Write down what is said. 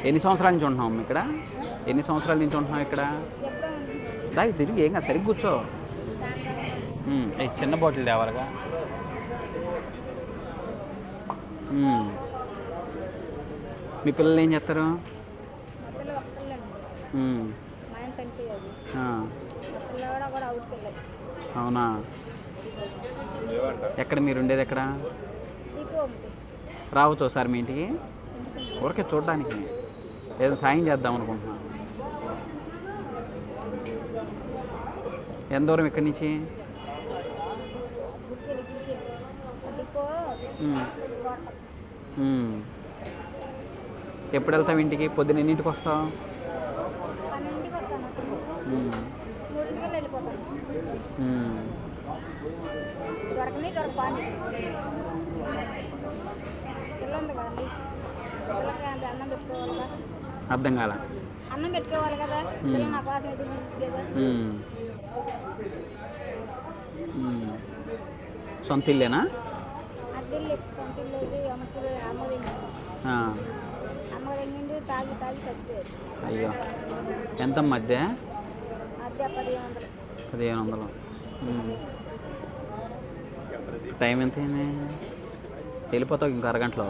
ఎన్ని సంవత్సరాల నుంచి ఉంటున్నాం అమ్మ ఇక్కడ? ఎన్ని సంవత్సరాల నుంచి ఉంటున్నాం ఇక్కడ? దానికి తిరిగి ఏం కాదు, సరిగ్గా కూర్చో. చిన్న బాటిల్ తేవాలిగా. మీ పిల్లలు ఏం చేస్తారు? అవునా? ఎక్కడ మీరు ఉండేది? ఎక్కడ రావచ్చు ఒకసారి మీ ఇంటికి? ఊరికే చూడడానికి ఏదో సాయం చేద్దాం అనుకుంటున్నా. ఎంత దూరం ఇక్కడి నుంచి? ఎప్పుడు వెళ్తావు ఇంటికి? పొద్దున్న ఎన్నింటికి వస్తావు? అర్థం కాల. అన్నం పెట్టుకోవాలి కదా, నా కోసం సొంత ఇల్లేనా? అయ్యో, ఎంత మధ్య? 1500. టైం ఎంత అయింది? వెళ్ళిపోతావు ఇంకో అరగంటలో.